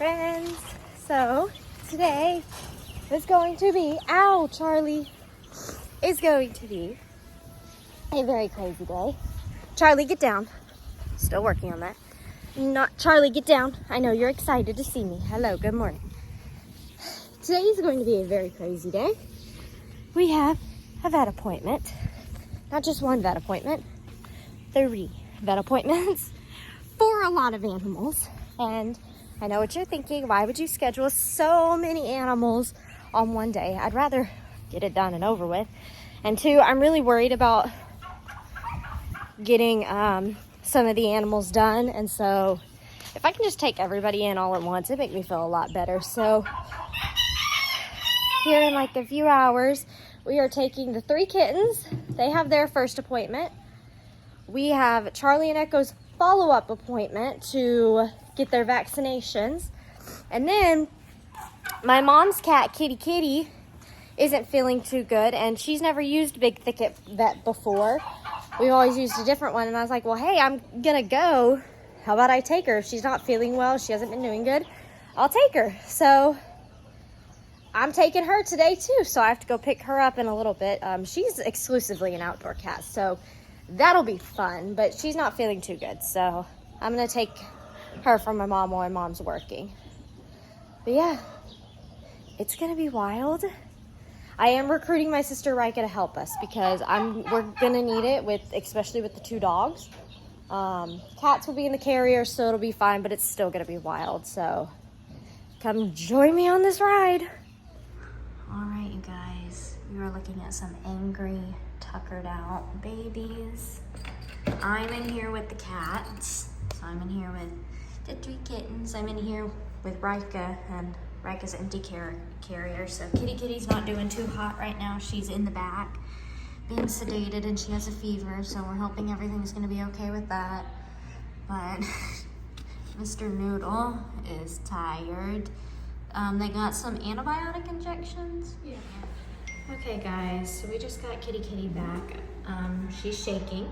friends. So today is going to be, ow Charlie, is going to be a very crazy day. Charlie, get down. Still working on that. Not Charlie, get down. I know you're excited to see me. Hello, good morning. Today is going to be a very crazy day. We have a vet appointment. Not just one vet appointment, 3 vet appointments for a lot of animals. And I know what you're thinking. Why would you schedule so many animals on one day? I'd rather get it done and over with. And 2, I'm really worried about getting some of the animals done. And so if I can just take everybody in all at once, it makes me feel a lot better. So here in like a few hours, we are taking the 3 kittens. They have their first appointment. We have Charlie and Echo's follow-up appointment to get their vaccinations. And then my mom's cat, Kitty, isn't feeling too good, and she's never used Big Thicket Vet before. We've always used a different one, and I was like, well, hey, I'm gonna go. How about I take her? If she's not feeling well, she hasn't been doing good, I'll take her. So I'm taking her today too, so I have to go pick her up in a little bit. She's exclusively an outdoor cat, so that'll be fun, but she's not feeling too good, so I'm gonna take her from my mom while my mom's working. But yeah, it's gonna be wild. I am recruiting my sister Rika to help us because we're gonna need it, especially with the 2 dogs. Cats will be in the carrier, so it'll be fine, but it's still gonna be wild. So come join me on this ride. All right, you guys, we are looking at some angry, tuckered out babies. I'm in here with the cats. So I'm in here with the 3 kittens. I'm in here with Rika, and Rika's empty carrier. So Kitty's not doing too hot right now. She's in the back being sedated, and she has a fever, so we're hoping everything's gonna be okay with that. But Mr. Noodle is tired. They got some antibiotic injections. Yeah. Okay guys, so we just got Kitty back. She's shaking,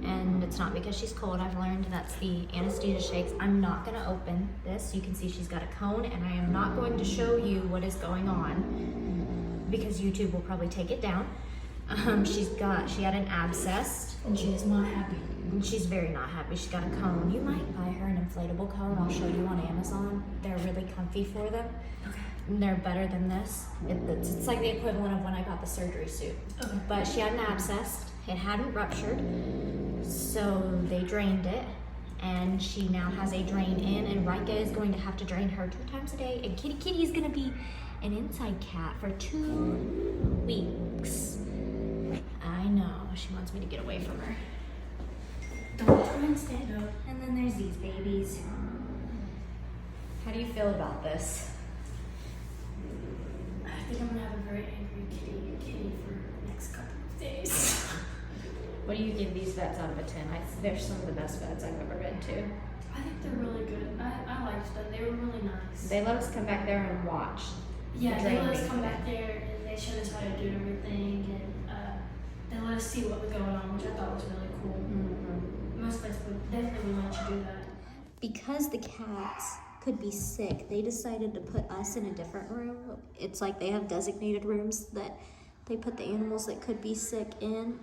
and it's not because she's cold. I've learned that's the anesthesia shakes. I'm not gonna open this. You can see she's got a cone, and I am not going to show you what is going on because YouTube will probably take it down. She had an abscess. And she is not happy. And she's very not happy. She's got a cone. You might buy her an inflatable cone. I'll show you on Amazon. They're really comfy for them. Okay. And they're better than this. It's like the equivalent of when I got the surgery suit. Okay. But she had an abscess. It hadn't ruptured, so they drained it, and she now has a drain in, and Rika is going to have to drain her 2 times a day, and Kitty is going to be an inside cat for 2 weeks. I know, she wants me to get away from her. Don't try and stand up. And then there's these babies. How do you feel about this? I think I'm gonna have a very angry kitty for the next couple of days. What do you give these vets out of a 10? They're some of the best vets I've ever been to. I think they're really good. I liked them. They were really nice. They let us come back there and watch. Yeah, they let us come back there, and they showed us how to do everything, and they let us see what was going on, which I thought was really cool. Mm-hmm. Most vets would definitely let you do that. Because the cats could be sick, they decided to put us in a different room. It's like they have designated rooms that they put the animals that could be sick in.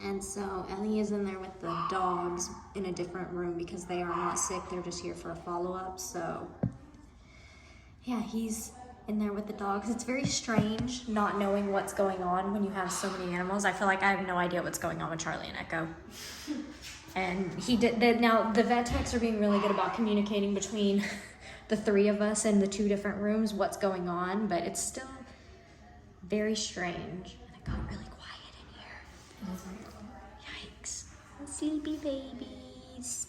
And so Ellie is in there with the dogs in a different room because they are not sick. They're just here for a follow-up. So yeah, he's in there with the dogs. It's very strange not knowing what's going on when you have so many animals. I feel like I have no idea what's going on with Charlie and Echo. And now the vet techs are being really good about communicating between the 3 of us in the 2 different rooms what's going on, but it's still very strange. And it got really quiet in here. Yikes. Sleepy babies.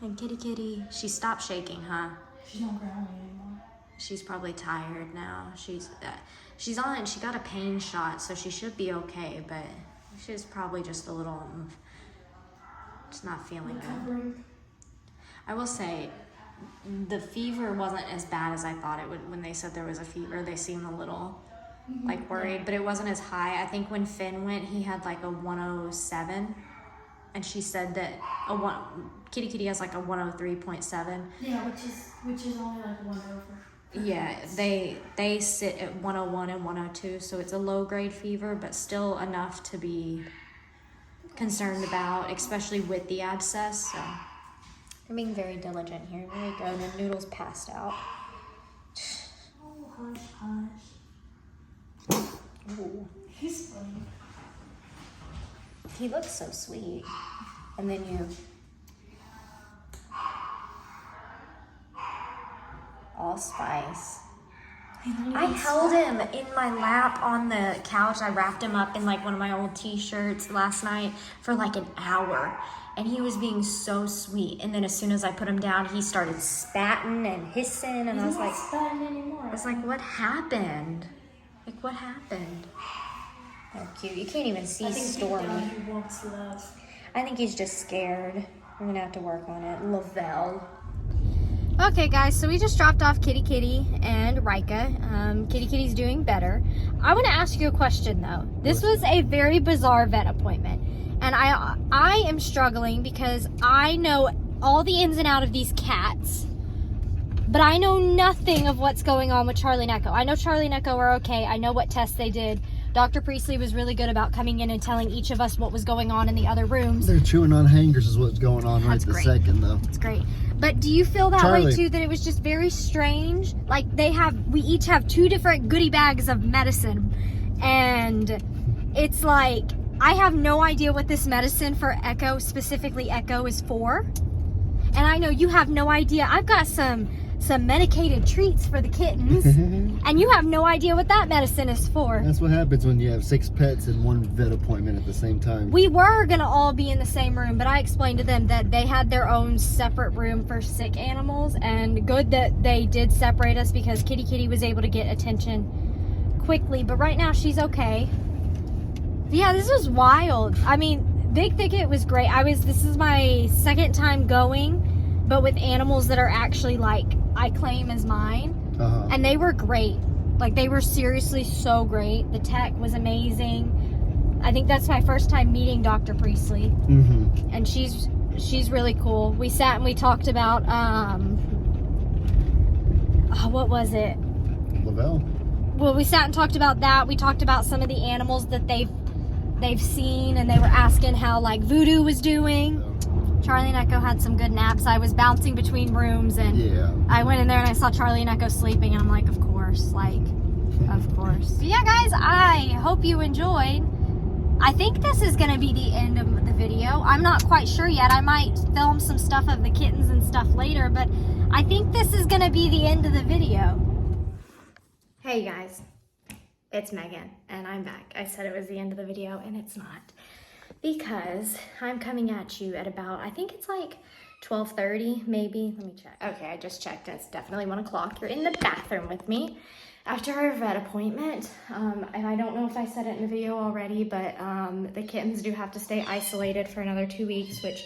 And Kitty, she stopped shaking, huh? She's not growling anymore. She's probably tired now. She's on it. She got a pain shot, so she should be okay, but she's probably just a little, just not feeling good. I will say, the fever wasn't as bad as I thought it would. When they said there was a fever, they seemed a little like worried, but it wasn't as high. I think when Finn went, he had like a 107, and she said that Kitty Kitty has like a 103.7. Yeah, which is only like 1 over. Yeah, they sit at 101 and 102, so it's a low grade fever, but still enough to be concerned about, especially with the abscess. So I'm being very diligent here. There you go. And then Noodle's passed out. Oh, hush, hush. Ooh. He's funny. He looks so sweet. And then you. Allspice. I held him in my lap on the couch. I wrapped him up in like one of my old t-shirts last night for like an hour. And he was being so sweet. And then as soon as I put him down, he started spatting and hissing. And I was like, anymore. I was like, what happened? Like, what happened? Oh, cute. You can't even see Stormy. He wants love. I think he's just scared. We're gonna have to work on it. Lavelle. Okay, guys, so we just dropped off Kitty Kitty and Rika. Kitty Kitty's doing better. I want to ask you a question, though. This was a very bizarre vet appointment, and I am struggling because I know all the ins and outs of these cats, but I know nothing of what's going on with Charlie and Echo. I know Charlie and Echo are okay. I know what tests they did. Dr. Priestley was really good about coming in and telling each of us what was going on in the other rooms. They're chewing on hangers is what's going on That's right great. this second, though. It's great. But do you feel that way Charlie. too, that it was just very strange? Like we each have 2 different goodie bags of medicine, and it's like, I have no idea what this medicine for Echo, specifically Echo, is for. And I know you have no idea. I've got some medicated treats for the kittens, and you have no idea what that medicine is for. That's what happens when you have 6 pets in one vet appointment at the same time. We were gonna all be in the same room, but I explained to them that they had their own separate room for sick animals, and good that they did separate us because Kitty Kitty was able to get attention quickly. But right now she's okay. But yeah, this was wild. I mean, Big Thicket was great. This is my 2nd time going, but with animals that are actually like I claim as mine. And they were great. Like, they were seriously so great. The tech was amazing. I think that's my first time meeting Dr. Priestley. And she's really cool. We sat and we talked about what was it? Lavelle. Well, we sat and talked about that. We talked about some of the animals that they've seen, and they were asking how like Voodoo was doing. Charlie and Echo had some good naps. I was bouncing between rooms, and I went in there and I saw Charlie and Echo sleeping, and I'm like, of course. But yeah, guys, I hope you enjoyed. I think this is going to be the end of the video. I'm not quite sure yet. I might film some stuff of the kittens and stuff later, but I think this is going to be the end of the video. Hey, guys. It's Megan, and I'm back. I said it was the end of the video, and it's not. Because I'm coming at you at about, I think it's like 12:30, maybe. Let me check. Okay, I just checked. It's definitely 1 o'clock. You're in the bathroom with me after our vet appointment. And I don't know if I said it in the video already, but the kittens do have to stay isolated for another 2 weeks, which,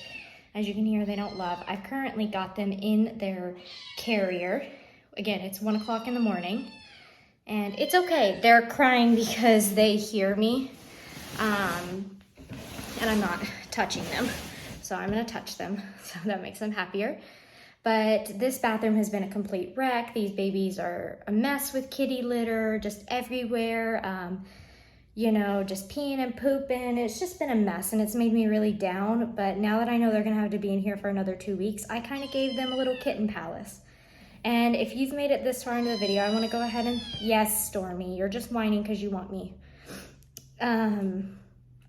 as you can hear, they don't love. I've currently got them in their carrier. Again, it's 1 o'clock in the morning. And it's okay. They're crying because they hear me. And I'm not touching them. So I'm gonna touch them, so that makes them happier. But this bathroom has been a complete wreck. These babies are a mess with kitty litter, just everywhere. You know, just peeing and pooping. It's just been a mess, and it's made me really down. But now that I know they're gonna have to be in here for another 2 weeks, I kind of gave them a little kitten palace. And if you've made it this far into the video, I wanna go ahead and, yes, Stormy, you're just whining because you want me.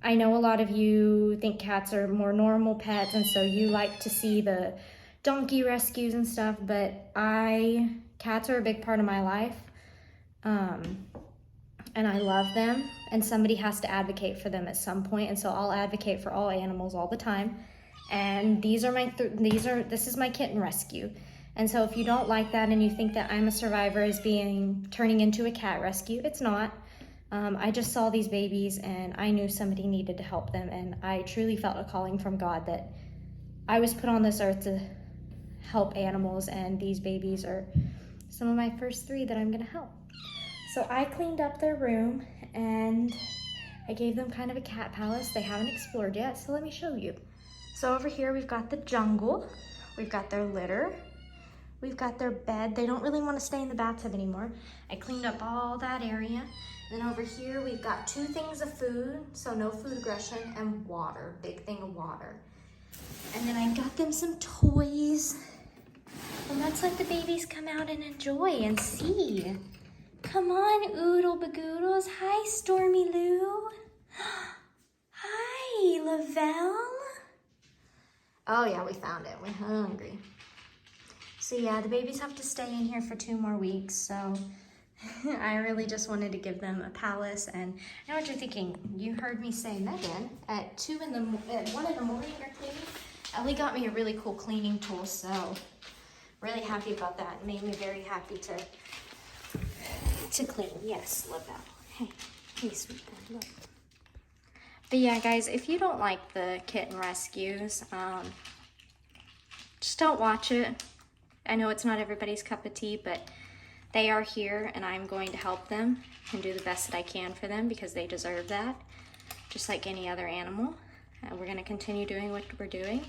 I know a lot of you think cats are more normal pets, and so you like to see the donkey rescues and stuff, but cats are a big part of my life, and I love them, and somebody has to advocate for them at some point, and so I'll advocate for all animals all the time. And this is my kitten rescue. And so if you don't like that and you think that I'm a survivor as turning into a cat rescue, it's not. I just saw these babies and I knew somebody needed to help them, and I truly felt a calling from God that I was put on this earth to help animals, and these babies are some of my first 3 that I'm gonna help. So I cleaned up their room and I gave them kind of a cat palace. They haven't explored yet, so let me show you. So over here we've got the jungle, we've got their litter, we've got their bed. They don't really want to stay in the bathtub anymore. I cleaned up all that area. Then over here we've got 2 things of food, so no food aggression, and water, big thing of water. And then I got them some toys. And let's let the babies come out and enjoy and see. Come on, Oodle Bagoodles. Hi, Stormy Lou. Hi, Lavelle. Oh yeah, we found it. We're hungry. So yeah, the babies have to stay in here for 2 more weeks, so I really just wanted to give them a palace. And I know what you're thinking. You heard me say, Megan, at 1 in the morning you're cleaning. Ellie got me a really cool cleaning tool, so really happy about that. It made me very happy to clean. Yes, Lavelle. Hey, sweet boy, look. But yeah, guys, if you don't like the kitten rescues, just don't watch it. I know it's not everybody's cup of tea, but they are here and I'm going to help them and do the best that I can for them because they deserve that, just like any other animal. We're gonna continue doing what we're doing.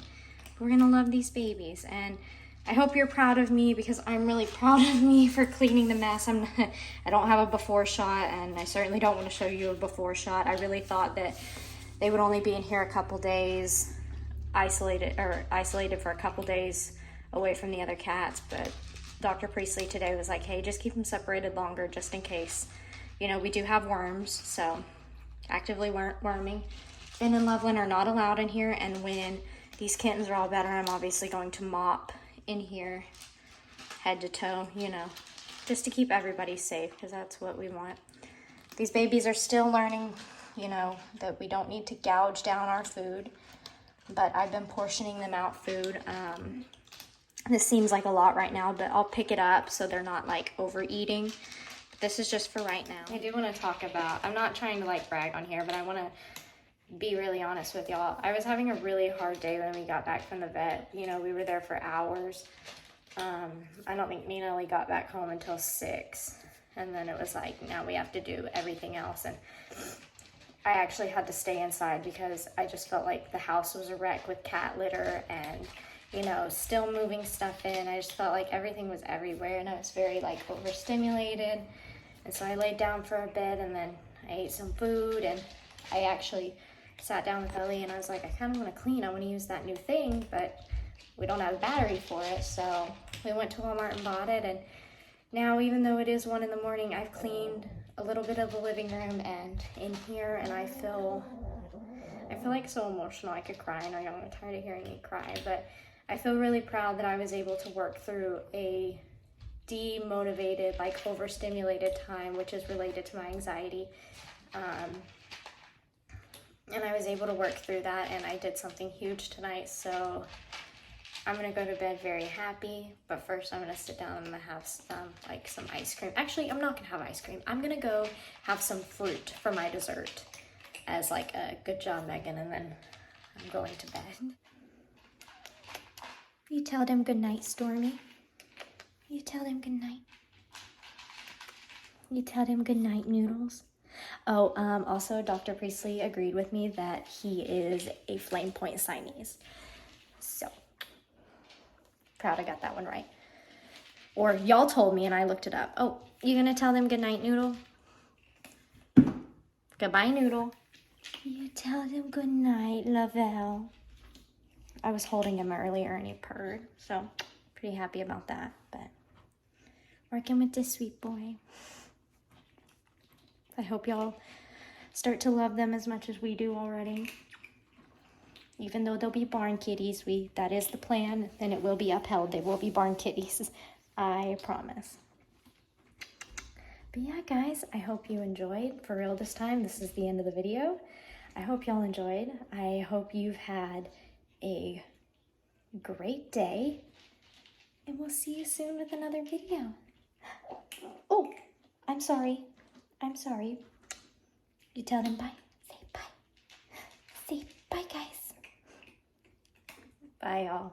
We're gonna love these babies, and I hope you're proud of me because I'm really proud of me for cleaning the mess. I don't have a before shot, and I certainly don't want to show you a before shot. I really thought that they would only be in here a couple days, isolated for a couple days away from the other cats, but Dr. Priestley today was like, hey, just keep them separated longer just in case. You know, we do have worms, so actively worming. Finn and Loveland are not allowed in here, and when these kittens are all better, I'm obviously going to mop in here head to toe, you know, just to keep everybody safe because that's what we want. These babies are still learning, you know, that we don't need to gouge down our food, but I've been portioning them out food. This seems like a lot right now, but I'll pick it up so they're not like overeating. But this is just for right now. I do want to talk about, I'm not trying to like brag on here, but I want to be really honest with y'all. I was having a really hard day when we got back from the vet. You know, we were there for hours. I don't think me and Ellie got back home until 6. And then it was like, now we have to do everything else. And I actually had to stay inside because I just felt like the house was a wreck with cat litter and, you know, still moving stuff in. I just felt like everything was everywhere and I was very like overstimulated. And so I laid down for a bit and then I ate some food and I actually sat down with Ellie and I was like, I kind of want to clean. I want to use that new thing, but we don't have a battery for it. So we went to Walmart and bought it. And now, even though it is 1 in the morning, I've cleaned a little bit of the living room and in here, and I feel like so emotional. I could cry. I know y'all are tired of hearing me cry, but I feel really proud that I was able to work through a demotivated, like overstimulated time, which is related to my anxiety. And I was able to work through that, and I did something huge tonight, so I'm gonna go to bed very happy, but first I'm gonna sit down and I'm gonna have some ice cream. Actually, I'm not gonna have ice cream. I'm gonna go have some fruit for my dessert as like a good job, Megan, and then I'm going to bed. You tell them good night, Stormy. You tell them good night. You tell them good night, Noodles. Oh, also Dr. Priestley agreed with me that he is a Flame Point Siamese. So, proud I got that one right. Or y'all told me and I looked it up. Oh, you gonna tell them good night, Noodle? Goodbye, Noodle. You tell them good night, Lavelle. I was holding him earlier and he purred, so pretty happy about that, but working with this sweet boy. I hope y'all start to love them as much as we do already. Even though they'll be barn kitties, that is the plan, and it will be upheld. They will be barn kitties, I promise. But yeah, guys, I hope you enjoyed. For real this time, this is the end of the video. I hope y'all enjoyed. I hope you've had a great day, and we'll see you soon with another video. Oh, I'm sorry. You tell them bye. Say bye. Say bye, guys. Bye, y'all.